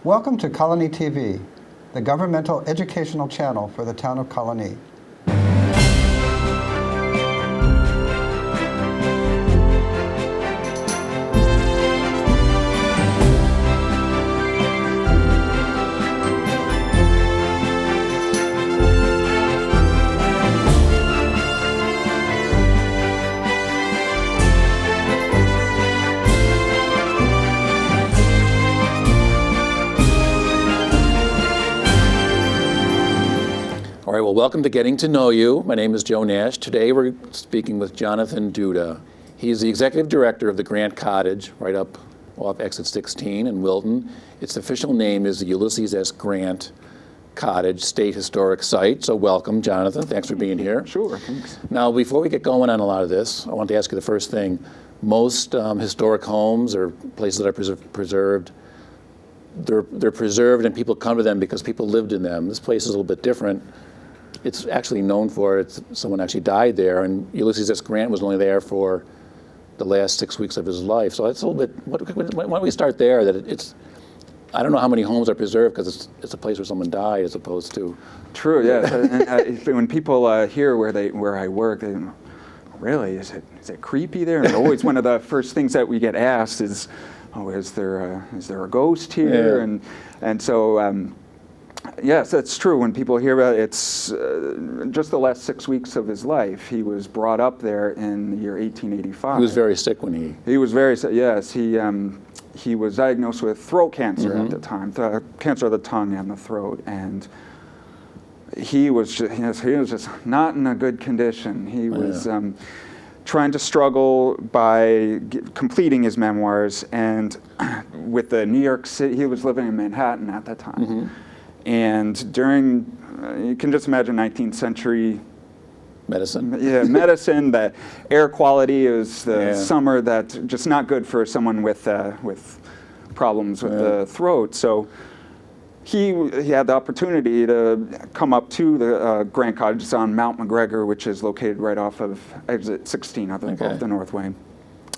Welcome to Colonie TV, the governmental educational channel for the town of Colonie. All right, well, welcome to Getting to Know You. My name is Joe Nash. Today we're speaking with Jonathan Duda. He's the executive director of the Grant Cottage, right up off exit 16 in Wilton. Its official name is the Ulysses S. Grant Cottage State Historic Site. So welcome, Jonathan. Thanks for being here. Sure, thanks. Now, before we get going on a lot of this, I want to ask you the first thing. Most historic homes or places that are preserved, they're preserved and people come to them because people lived in them. This place is a little bit different. It's actually known for someone actually died there, and Ulysses S. Grant was only there for the last 6 weeks of his life. So it's a little bit. Why don't we start there? That I don't know how many homes are preserved because it's a place where someone died as opposed to. True, yes. And, when people hear where I work, they go, really, is it creepy there? And always one of the first things that we get asked is, oh, is there a ghost here? Yeah. And so. Yes, that's true. When people hear about it, it's just the last 6 weeks of his life. He was brought up there in the year 1885. He was very sick when he. He was very sick. Yes, he was diagnosed with throat cancer at the time, cancer of the tongue and the throat, and he was just not in a good condition. He was trying to struggle by completing his memoirs, and with the New York City, he was living in Manhattan at that time. And during, you can just imagine 19th century medicine. Yeah, medicine, the air quality is the summer that just not good for someone with problems with the throat. So he had the opportunity to come up to the Grant Cottage. It's on Mount McGregor, which is located right off of exit 16 of the Northway.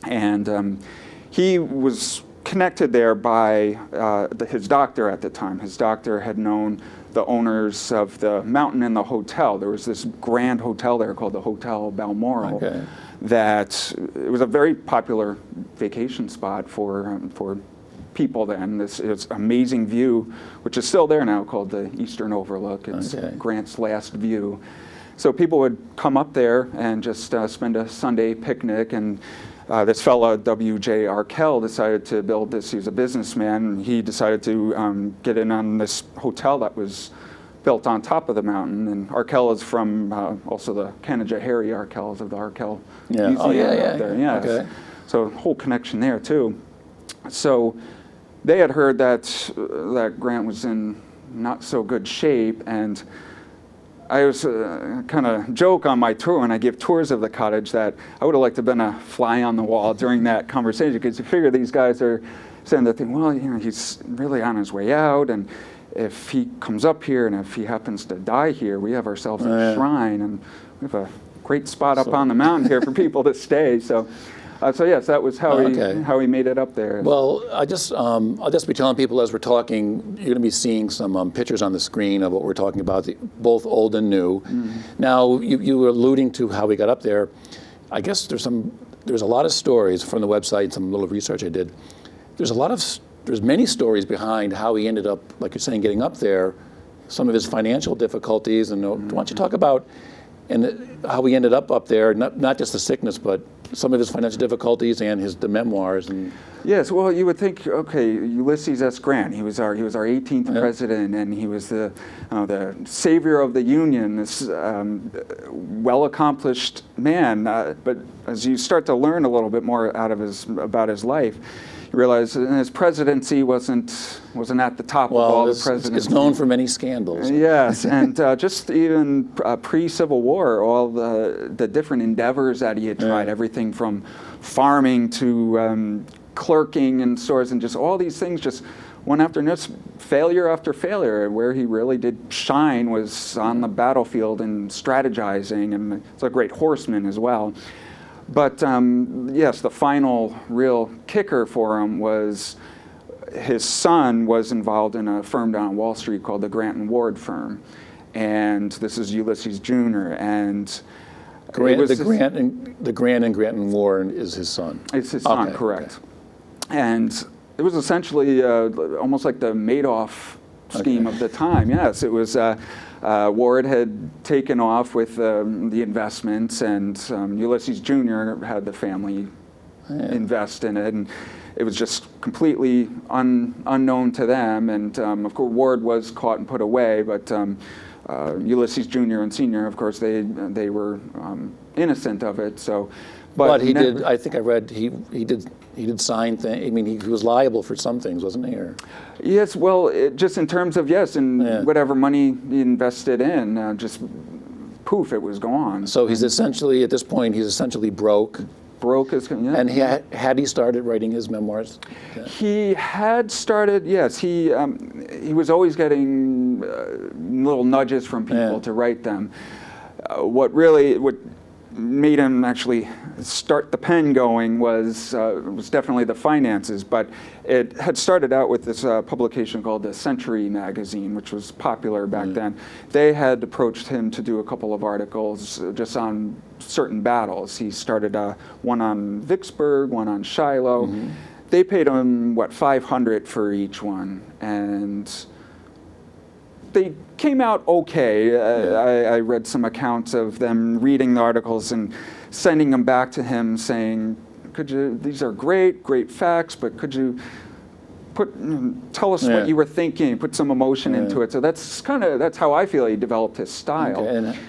And he was connected there by his doctor at the time. His doctor had known the owners of the mountain and the hotel. There was this grand hotel there called the Hotel Balmoral. That it was a very popular vacation spot for people then. This is amazing view, which is still there now, called the Eastern Overlook. It's Grant's last view. So people would come up there and just spend a Sunday picnic, and this fellow, W.J. Arkell, decided to build this. He was a businessman, and he decided to get in on this hotel that was built on top of the mountain. And Arkell is from also the Harry Arkells of the Arkell Museum out there. Yes. So whole connection there too. So they had heard that Grant was in not so good shape, and I was kind of joke on my tour when I give tours of the cottage that I would have liked to have been a fly on the wall during that conversation, because you figure these guys are saying that thing, well, he's really on his way out, and if he comes up here and if he happens to die here, we have ourselves a shrine, and we have a great spot up on the mountain here for people to stay. So yes, that was how he made it up there. Well, I'll just be telling people as we're talking, you're going to be seeing some pictures on the screen of what we're talking about, both old and new. Now, you were alluding to how we got up there. I guess there's a lot of stories from the website, some little research I did. There's many stories behind how he ended up, like you're saying, getting up there, some of his financial difficulties, and why don't you talk about how he ended up there, not just the sickness, but some of his financial difficulties and the memoirs. And yes, well, you would think, okay, Ulysses S. Grant, he was our 18th president, and he was the savior of the Union, this well-accomplished man. But as you start to learn a little bit more about his life, you realize his presidency wasn't at the top of all the presidencies. It's known for many scandals. Yes, and just even pre-Civil War, all the different endeavors that he had tried, everything from farming to clerking in stores, and just all these things, just one after another, failure after failure. Where he really did shine was on the battlefield and strategizing, and he's a great horseman as well. But yes, the final real kicker for him was his son was involved in a firm down on Wall Street called the Grant and Ward firm, and this is Ulysses Jr. and the Grant and Ward is his son. It's his son, Okay, correct. And it was essentially almost like the Madoff scheme of the time. Yes, it was. Ward had taken off with the investments, and Ulysses Jr. had the family invest in it, and it was just completely unknown to them. And of course, Ward was caught and put away, but Ulysses Jr. and Sr., of course, they were innocent of it. So, but he did. I think I read he did sign things. I mean, he was liable for some things, wasn't he? Or? Yes. Well, just in terms of whatever money he invested in, just poof, it was gone. So he's essentially, at this point, he's essentially broke. Broke is, yeah. And had he started writing his memoirs? Yeah. He had started, yes. He was always getting little nudges from people to write them. What made him actually start the pen going was definitely the finances, but it had started out with this publication called the Century magazine, which was popular back then. They had approached him to do a couple of articles just on certain battles. He started one on Vicksburg, one on Shiloh. They paid him, $500 for each one, and they came out okay. I read some accounts of them reading the articles and sending them back to him saying, these are great facts, but could you tell us what you were thinking, put some emotion into it. So that's how I feel he developed his style. Okay. And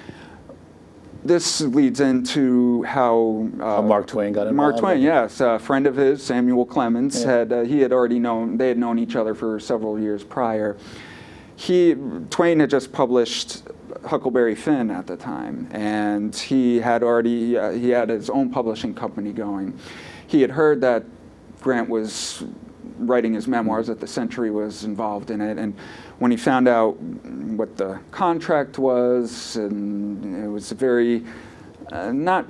this leads into how Mark Twain got involved. Mark Twain, yes, a friend of his, Samuel Clemens, they had known each other for several years prior. Twain had just published Huckleberry Finn at the time, and he had his own publishing company going. He had heard that Grant was writing his memoirs, that the Century was involved in it, and when he found out what the contract was, and it was very not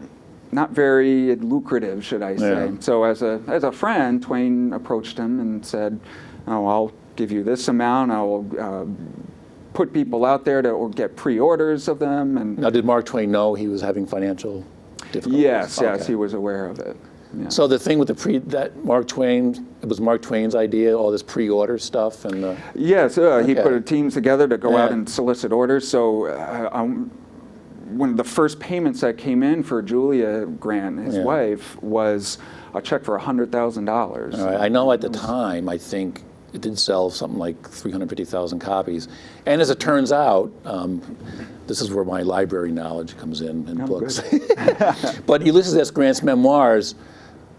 very lucrative, should I say. Yeah. So as a friend, Twain approached him and said, "Oh, I'll give you this amount. I will put people out there to get pre-orders of them." And now, did Mark Twain know he was having financial difficulties? Yes, he was aware of it. Yeah. So the thing with it was Mark Twain's idea, all this pre-order stuff, and yes, he put teams together to go out and solicit orders. So one of the first payments that came in for Julia Grant, his wife, was a check for $100,000. All right. I know at the time, I think it did sell something like 350,000 copies. And as it turns out, this is where my library knowledge comes in books. But Ulysses S. Grant's memoirs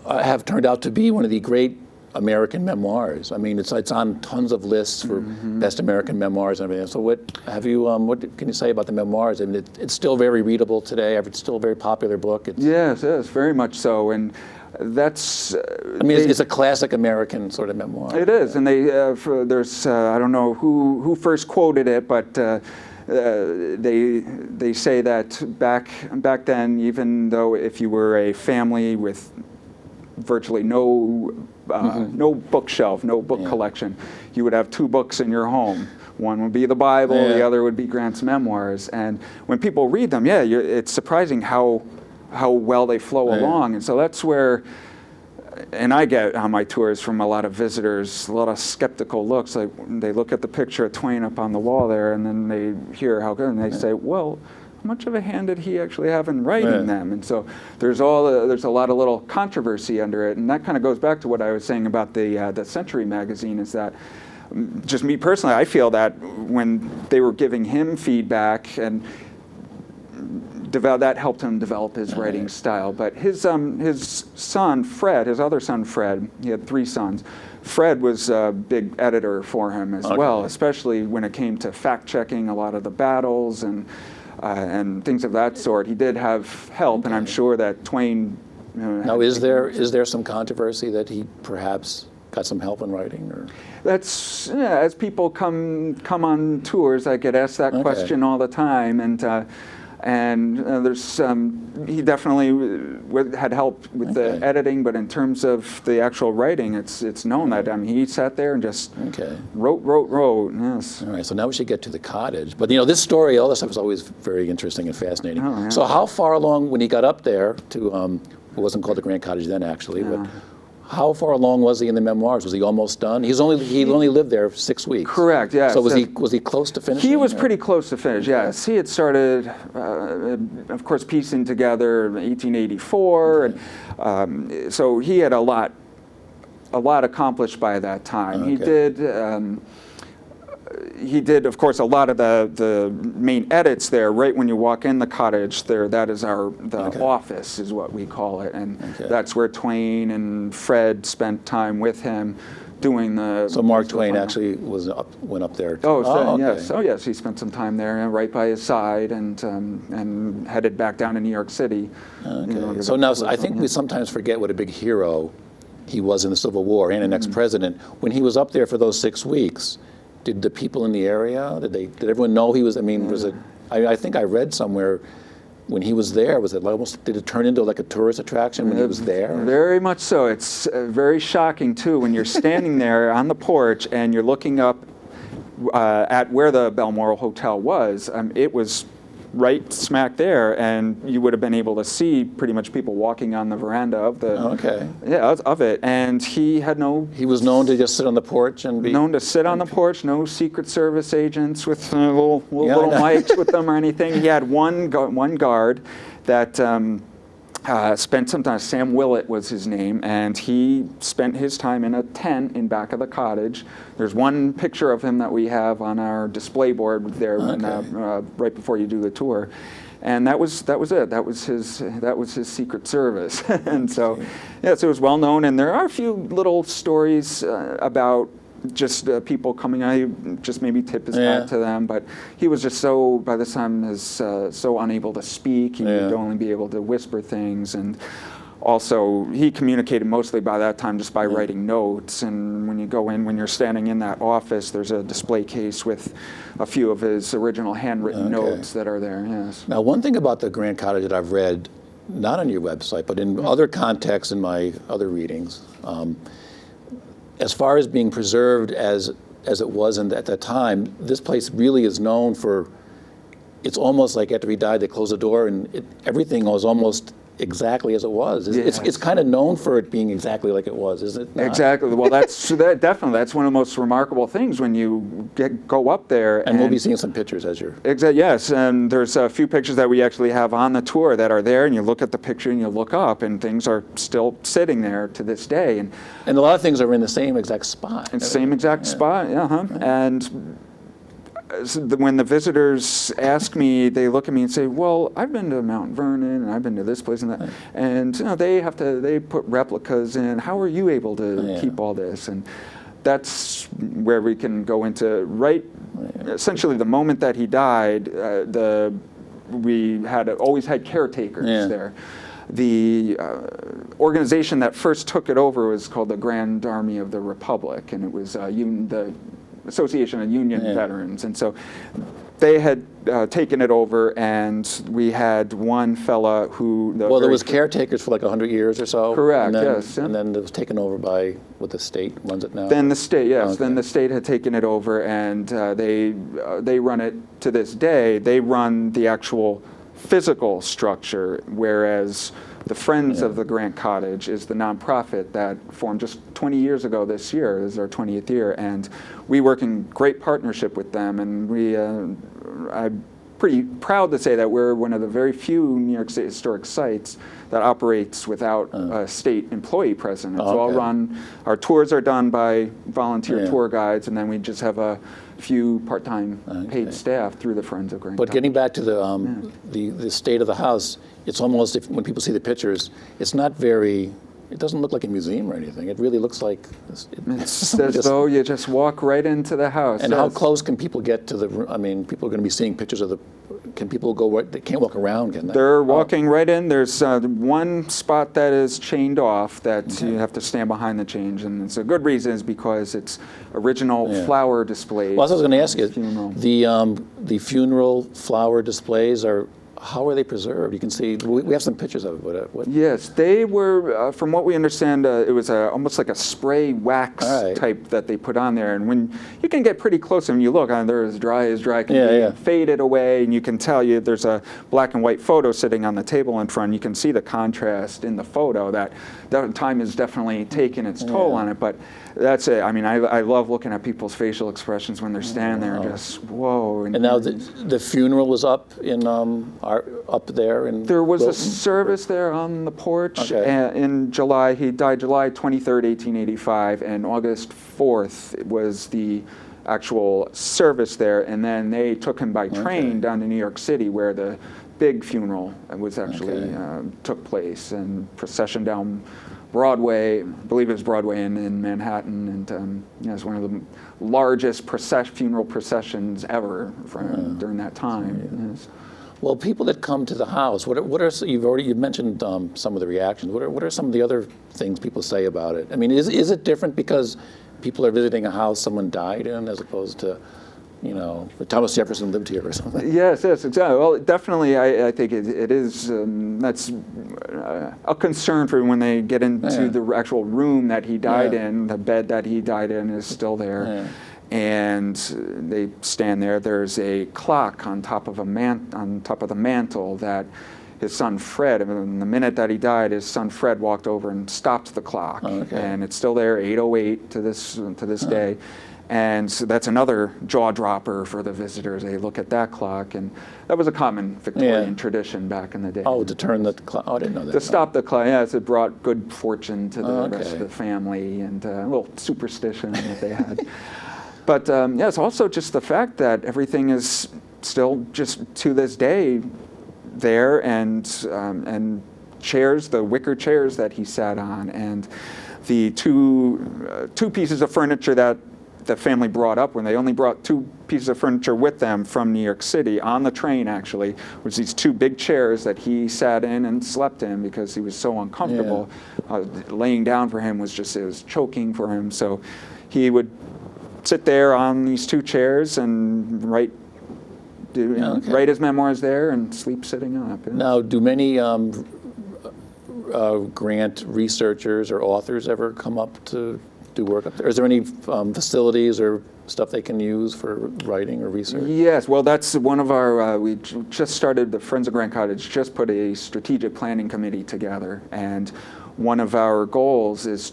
have turned out to be one of the great American memoirs. I mean, it's on tons of lists for best American memoirs and everything. So what can you say about the memoirs? I mean, it's still very readable today. It's still a very popular book. Yes, very much so. And that's. It's a classic American sort of memoir. It is, and there's I don't know who first quoted it, but they say that back then, even though if you were a family with virtually no bookshelf, no book collection, you would have two books in your home. One would be the Bible, the other would be Grant's memoirs. And when people read them, it's surprising how well they flow along. And so that's where, and I get on my tours from a lot of visitors, a lot of skeptical looks. Like they look at the picture of Twain up on the wall there, and then they hear how good, and they say, well, how much of a hand did he actually have in writing them? And so there's a lot of little controversy under it, and that kind of goes back to what I was saying about the Century magazine, is that just me personally, I feel that when they were giving him feedback, and that helped him develop his writing style. But his son, Fred, his other son, Fred, he had 3 sons. Fred was a big editor for him as well, especially when it came to fact-checking a lot of the battles and things of that sort. He did have help, and I'm sure that Twain. Now, is there some controversy that he perhaps got some help in writing, or? That's as people come on tours, I get asked that question all the time, and And there's he definitely had help with the editing, but in terms of the actual writing, it's known that he sat there and just wrote. Yes. All right. So now we should get to the cottage. But this story, all this stuff is always very interesting and fascinating. Oh, yeah. So how far along when he got up there to it wasn't called the Grand Cottage then actually, but how far along was he in the memoirs? Was he almost done? He only lived there 6 weeks. Correct. Yeah. So was he close to finishing? He was pretty close to finish. Yes, he had started, of course, piecing together 1884, and so he had a lot accomplished by that time. He did, of course, a lot of the main edits there. Right when you walk in the cottage, that is the office, is what we call it, and that's where Twain and Fred spent time with him, doing the. So Mark Twain actually went up there. Yes. Oh, yes. He spent some time there, right by his side, and headed back down to New York City. Okay. So now I think we sometimes forget what a big hero he was in the Civil War and an ex-president. When he was up there for those 6 weeks. Did the people in the area, did everyone know he was, was it, I think I read somewhere when he was there, did it turn into like a tourist attraction when he was there? Very much so. It's very shocking too when you're standing there on the porch and you're looking up at where the Balmoral Hotel was. It was right smack there, and you would have been able to see pretty much people walking on the veranda of the of it. And he was known to just sit on the porch and be known to sit on the porch. No Secret Service agents with little mics with them or anything. He had one guard that spent some time. Sam Willett was his name, and he spent his time in a tent in back of the cottage. There's one picture of him that we have on our display board there right before you do the tour, and that was it. That was his Secret Service, and so it was well known. And there are a few little stories about just people coming out, just maybe tip his hat to them, but he was just by this time, so unable to speak. He would only be able to whisper things, and also he communicated mostly by that time just by writing notes. And when you go in, when you're standing in that office, there's a display case with a few of his original handwritten notes that are there. Yes. Now, one thing about the Grand Cottage that I've read, not on your website, but in other contexts in my other readings, as far as being preserved as it was at that time, this place really is known for, it's almost like after he died, they closed the door and everything was almost exactly as it was. It's kind of known for it being exactly like it was, isn't it not? Exactly. Well, definitely. That's one of the most remarkable things when you go up there. And we'll be seeing some pictures as you're... Exactly. Yes, and there's a few pictures that we actually have on the tour that are there, and you look at the picture and you look up, and things are still sitting there to this day. And a lot of things are in the same exact spot. Same exact spot. And when the visitors ask me, they look at me and say, "Well, I've been to Mount Vernon and I've been to this place and that," and they put replicas in. How are you able to keep all this? And that's where we can go into essentially the moment that he died. We always had caretakers there. The organization that first took it over was called the Grand Army of the Republic, and it was the Association of Union Veterans. And so they had taken it over, and we had one fella who... there was caretakers for like 100 years or so. Correct, yes. And then it was taken over by the state runs it now? Then the state, yes. Okay. Then the state had taken it over, and they run it to this day. They run the actual physical structure, whereas the Friends of the Grand Cottage is the nonprofit that formed just 20 years ago this year. This is our 20th year, and we work in great partnership with them, and I'm pretty proud to say that we're one of the very few New York State historic sites that operates without a state employee present. It's all run, our tours are done by volunteer tour guides, and then we just have a few part-time paid staff through the Friends of Grand Cottage. But getting back to the state of the house, it's almost, when people see the pictures, it's not very, it doesn't look like a museum or anything. It really looks like... It's as though you just walk right into the house. And how close can people get to people are going to be seeing pictures of can people go, they can't walk around, can they? They're walking right in. There's one spot that is chained off that you have to stand behind the change, and it's a good reason is because it's original flower displays. Well, I was going to ask you, the funeral flower displays are, how are they preserved? You can see, we have some pictures of it. What? Yes, they were, from what we understand, it was almost like a spray wax type that they put on there. And when you can get pretty close and you look, they're as dry can be, faded away, and you can tell there's a black and white photo sitting on the table in front. You can see the contrast in the photo that time has definitely taken its toll on it. But that's it. I mean, I love looking at people's facial expressions when they're standing there and just, whoa. And now the funeral was up up there in There was Wilton? a service there on the porch in July. He died July 23rd, 1885, and August 4th was the actual service there. And then they took him by train down to New York City, where the big funeral was actually took place, and procession down Broadway, I believe it was Broadway in Manhattan, and it was one of the largest funeral processions ever during that time. Yes. Well, people that come to the house, what are you've mentioned some of the reactions. What are some of the other things people say about it? I mean, is it different because people are visiting a house someone died in, as opposed to, Thomas Jefferson lived here or something? Yes, exactly. Well, definitely, I think it is. That's a concern for when they get into the actual room that he died in. The bed that he died in is still there, and they stand there. There's a clock on top of the mantle that his son Fred, and the minute that he died, his son Fred walked over and stopped the clock, and it's still there, 8:08 to this day. And so that's another jaw dropper for the visitors. They look at that clock, and that was a common Victorian tradition back in the day. Oh, to turn the clock. Oh, I didn't know that. To stop the clock, yes, it brought good fortune to the rest of the family, and a little superstition that they had. But it's also just the fact that everything is still just to this day there, and chairs, the wicker chairs that he sat on, and the two pieces of furniture that the family brought up, when they only brought 2 pieces of furniture with them from New York City on the train, actually, was these 2 big chairs that he sat in and slept in because he was so uncomfortable. Laying down for him it was choking for him. So he would sit there on these 2 chairs and write his memoirs there and sleep sitting up. Now, do many Grant researchers or authors ever come up to do work up there? Is there any facilities or stuff they can use for writing or research? Yes, well, that's one of our, we just started, the Friends of Grant Cottage just put a strategic planning committee together, and one of our goals is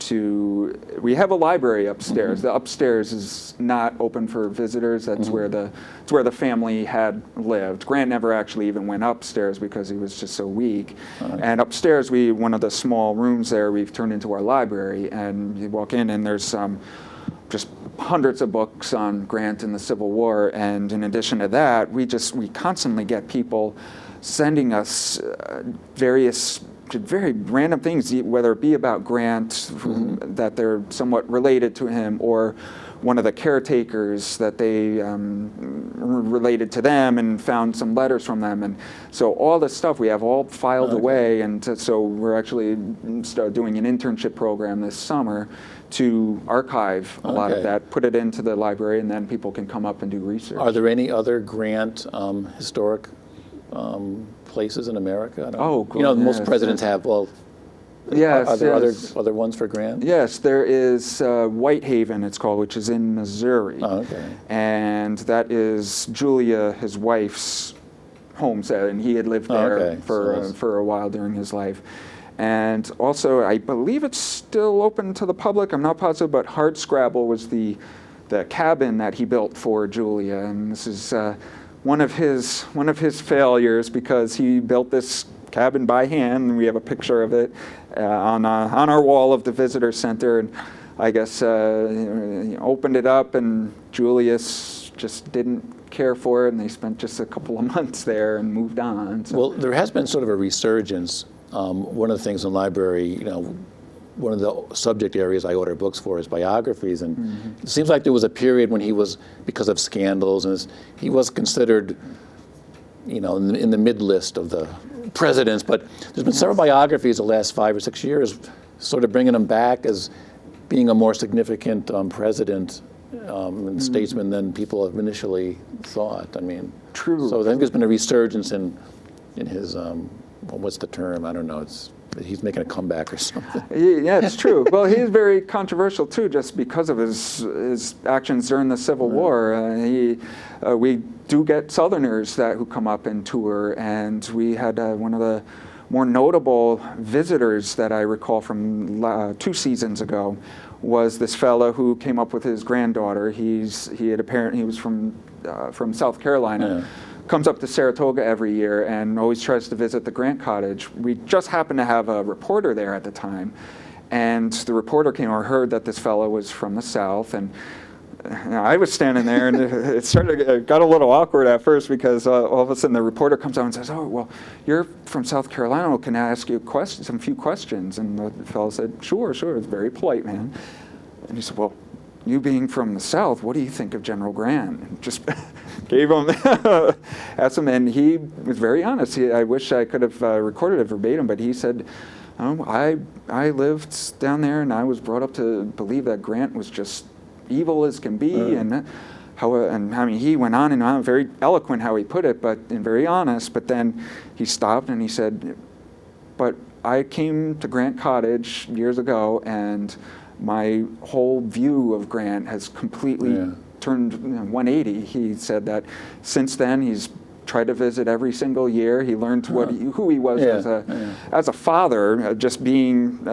we have a library upstairs. The upstairs is not open for visitors. That's where the family had lived. Grant never actually even went upstairs because he was just so weak. And upstairs, one of the small rooms there, we've turned into our library. And you walk in, and there's just hundreds of books on Grant and the Civil War. And in addition to that, we constantly get people sending us various very random things, whether it be about Grant, that they're somewhat related to him, or one of the caretakers that they related to them and found some letters from them. And so all this stuff we have all filed away, and so we're actually doing an internship program this summer to archive a lot of that, put it into the library, and then people can come up and do research. Are there any other Grant historic places in America? Most presidents have. Well, yes. Are there other ones for Grant? Yes, there is Whitehaven, it's called, which is in Missouri. And that is Julia, his wife's homestead, and he had lived there for a while during his life. And also, I believe it's still open to the public. I'm not positive, but Hardscrabble was the cabin that he built for Julia, and this is one of his failures, because he built this cabin by hand, and we have a picture of it on our wall of the visitor center. And I guess he opened it up, and Julius just didn't care for it, and they spent just a couple of months there and moved on. So. Well, there has been sort of a resurgence. One of the things in the library, one of the subject areas I order books for is biographies, and it seems like there was a period when he was, because of scandals, and he was considered, in the mid list of the presidents. But there's been several biographies the last 5 or 6 years, sort of bringing him back as being a more significant president and statesman than people have initially thought. I mean, true. So I think there's been a resurgence in in his, what's the term? I don't know. He's making a comeback or something. Yeah, it's true. Well, he's very controversial too, just because of his actions during the Civil War. We do get Southerners who come up and tour, and we had one of the more notable visitors that I recall from 2 seasons ago was this fella who came up with his granddaughter. He was from South Carolina. Yeah. Comes up to Saratoga every year and always tries to visit the Grant Cottage. We just happened to have a reporter there at the time, and the reporter came or heard that this fellow was from the South, and I was standing there, and it got a little awkward at first because all of a sudden the reporter comes out and says, "Oh, well, you're from South Carolina. Can I ask you some few questions?" And the fellow said, "Sure, sure." It's very polite, man. And he said, "Well, you being from the South, what do you think of General Grant?" And just gave him, asked him, and he was very honest. I wish I could have recorded it verbatim, but he said, I lived down there, and I was brought up to believe that Grant was just evil as can be, and I mean, he went on and on, very eloquent how he put it, and very honest. But then he stopped and he said, "But I came to Grant Cottage years ago, and my whole view of Grant has completely turned 180. He said that since then he's tried to visit every single year. He learned who he was as a father. Just being,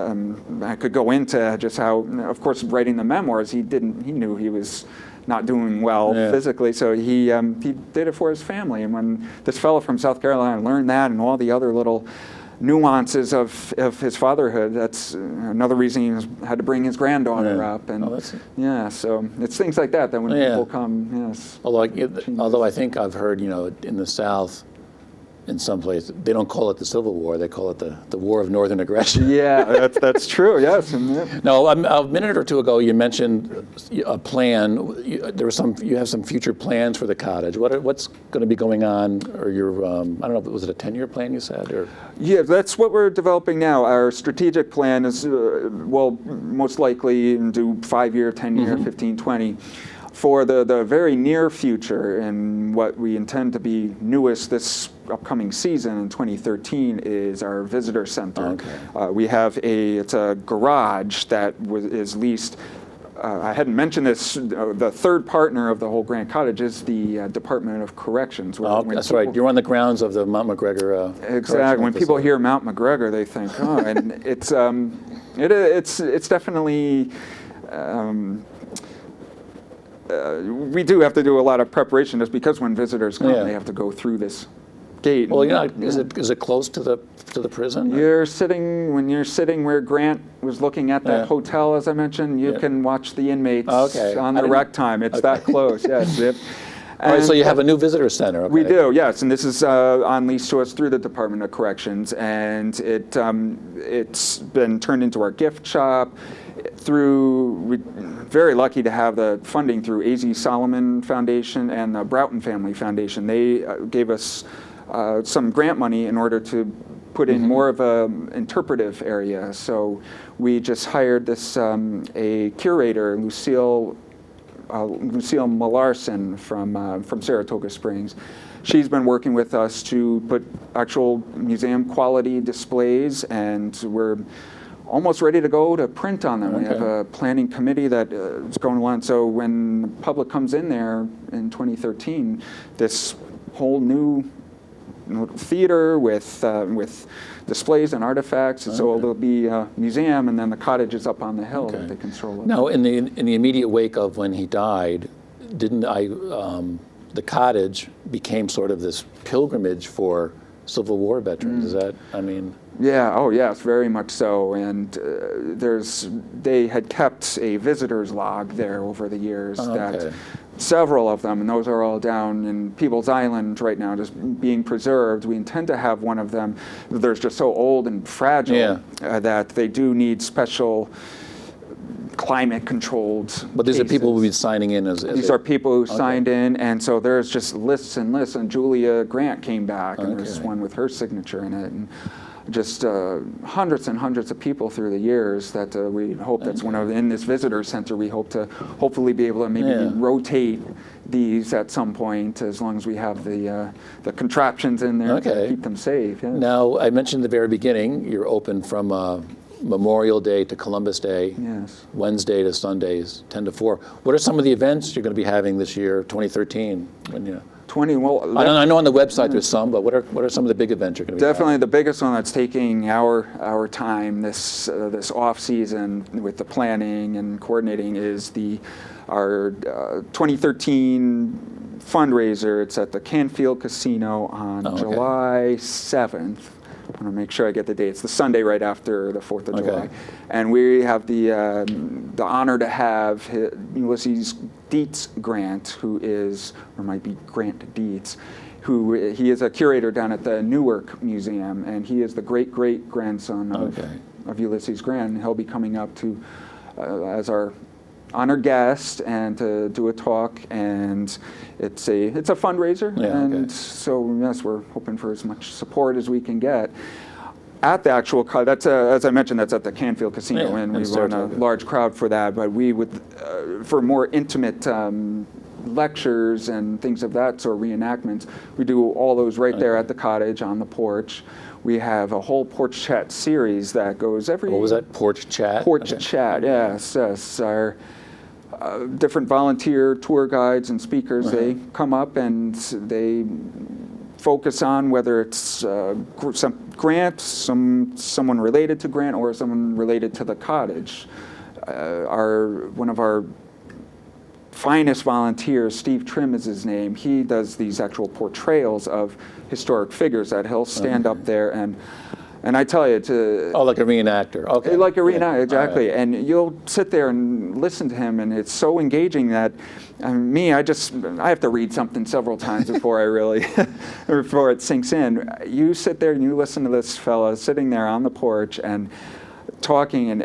I could go into just how, of course, writing the memoirs. He knew he was not doing well physically, so he did it for his family. And when this fellow from South Carolina learned that and all the other little nuances of his fatherhood, that's another reason he had to bring his granddaughter up. And so it's things like that when people come. Yes. Although I think I've heard, in the South, in some places, they don't call it the Civil War; they call it the War of Northern Aggression. Yeah, that's true. Yes. No, a minute or two ago, you mentioned a plan. You have some future plans for the cottage. What's going to be going on? Or I don't know, was it a 10-year plan you said? Or? Yeah, that's what we're developing now. Our strategic plan is, most likely do 5-year, 10-year, 15, 20. For the very near future, and what we intend to be newest this upcoming season in 2013 is our visitor center. Okay. We have it's a garage that is leased. I hadn't mentioned this. The third partner of the whole Grant Cottage is the Department of Corrections. That's right. You're on the grounds of the Mount McGregor. Exactly. When people hear Mount McGregor, they think, oh, and it's definitely. We do have to do a lot of preparation just because when visitors come, they have to go through this gate. Well, is it close to the prison? When you're sitting where Grant was looking at that hotel, as I mentioned, you can watch the inmates on the rec time. It's that close. Yes. All right, so you have a new visitor center. Okay. We do, yes, and this is on lease to us through the Department of Corrections, and it's been turned into our gift shop. We're very lucky to have the funding through A.Z. Solomon Foundation and the Broughton Family Foundation. They gave us some grant money in order to put in more of an interpretive area. So we just hired a curator, Lucille Millarson from Saratoga Springs. She's been working with us to put actual museum quality displays, and we're almost ready to go to print on them. Okay. We have a planning committee that is going along. So when the public comes in there in 2013, this whole new theater with displays and artifacts. Okay. So there'll be a museum, and then the cottage is up on the hill that they can stroll up. Now, in the immediate wake of when he died, the cottage became sort of this pilgrimage for Civil War veterans. Is that, Yeah, oh yes, very much so. And they had kept a visitor's log there over the years, that several of them, and those are all down in People's Island right now, just being preserved. We intend to have one of them. They're just so old and fragile that they do need special climate-controlled But these cases. are people who will be signing in These are people who signed in, and so there's just lists and lists, and Julia Grant came back, and there's one with her signature in it, and just hundreds and hundreds of people through the years that we hope in this visitor center, we hope to hopefully be able to maybe rotate these at some point, as long as we have the contraptions in there to keep them safe. Yes. Now, I mentioned at the very beginning, you're open from Memorial Day to Columbus Day, Yes. Wednesday to Sundays, 10 to 4. What are some of the events you're going to be having this year, 2013? When you 20. Well, I know on the website there's some, but what are some of the big events you're going to be definitely having? the biggest one that's taking our time this off season with the planning and coordinating is our 2013 fundraiser. It's at the Canfield Casino on July 7th. I want to make sure I get the date. It's the Sunday right after the 4th of July. And we have the honor to have Ulysses Dietz Grant, who is, or might be Grant Dietz, he is a curator down at the Newark Museum, and he is the great-great-grandson of Ulysses Grant. And he'll be coming up to as our honored guest and to do a talk, and it's a fundraiser, so yes, we're hoping for as much support as we can get. At the actual, as I mentioned, that's at the Canfield Casino, and we run a large crowd for that. But we would, for more intimate lectures and things of that sort, reenactments, we do all those right there at the cottage on the porch. We have a whole porch chat series that goes every. What was that? Porch chat. Porch chat. Yes. Our different volunteer tour guides and speakers, they come up and they focus on whether it's some Grant, someone related to Grant, or someone related to the cottage. One of our finest volunteers, Steve Trim is his name, he does these actual portrayals of historic figures that he'll stand up there and I tell you, like a reenactor. Okay. Like a reenactor, exactly. Right. And you'll sit there and listen to him, and it's so engaging that I have to read something several times before before it sinks in. You sit there and you listen to this fella sitting there on the porch and talking, and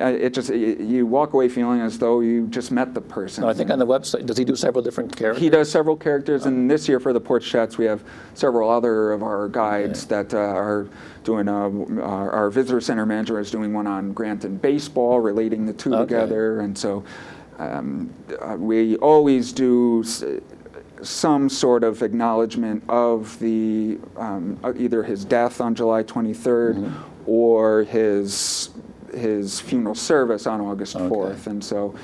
you walk away feeling as though you just met the person. No, I think on the website, does he do several different characters? He does several characters, and this year for the porch chats, we have several other of our guides that are doing. Our visitor center manager is doing one on Grant and baseball, relating the two together, and so we always do some sort of acknowledgement of the either his death on July 23rd or his funeral service on August 4th. And so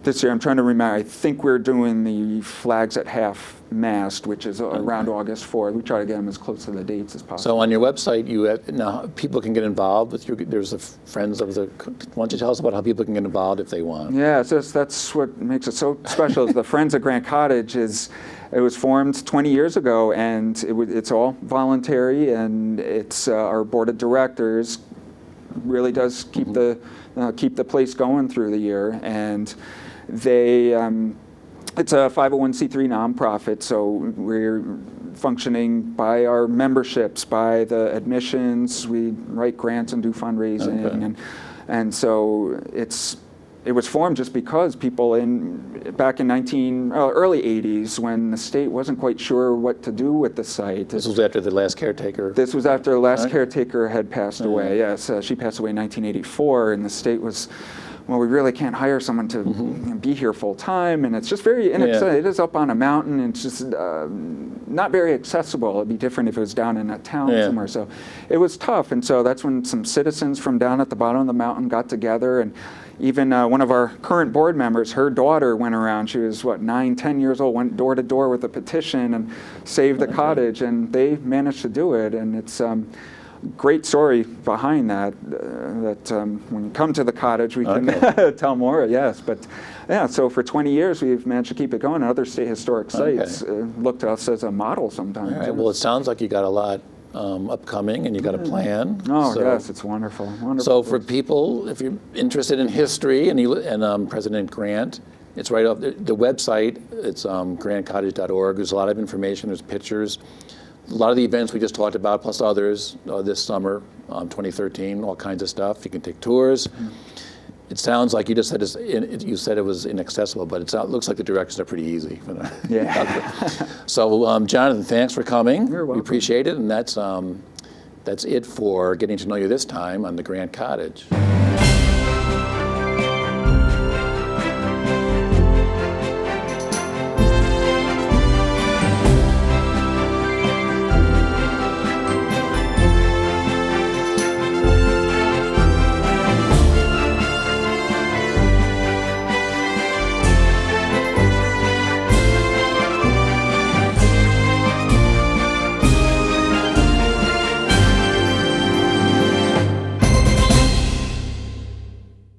this year, I'm trying to remember, I think we're doing the flags at half-mast, which is around August 4th. We try to get them as close to the dates as possible. So on your website, now people can get involved with there's the Friends of the, why don't you tell us about how people can get involved if they want? Yeah, so that's what makes it so special is the Friends of Grant Cottage it was formed 20 years ago, and it's all voluntary, and it's our board of directors really does keep the place going through the year, and they it's a 501c3 nonprofit, so we're functioning by our memberships, by the admissions. We write grants and do fundraising, and so it was formed just because people back in early 80s, when the state wasn't quite sure what to do with the site. This was after the last caretaker? This was after the last caretaker had passed away, yes. She passed away in 1984, and the state was, well, we really can't hire someone to be here full time, and it's just it is up on a mountain, and it's just not very accessible. It'd be different if it was down in a town somewhere. So it was tough, and so that's when some citizens from down at the bottom of the mountain got together, and even one of our current board members, her daughter went around. She was, 9, 10 years old, went door to door with a petition and saved the cottage, and they managed to do it. And it's great story behind that, when you come to the cottage, we can tell more, yes. But yeah, so for 20 years, we've managed to keep it going. Other state historic sites look to us as a model sometimes. All right. Well, it sounds like you got a lot upcoming, and you got a plan. Oh, yes, it's wonderful. So for people, if you're interested in history and President Grant, it's right off the website. It's grantcottage.org. There's a lot of information. There's pictures. A lot of the events we just talked about, plus others this summer, 2013, all kinds of stuff. You can take tours. It sounds like you just said you said it was inaccessible, but it looks like the directions are pretty easy. Yeah. So, Jonathan, thanks for coming. You're welcome. We appreciate it, and that's it for Getting to Know You this time on the Grant Cottage.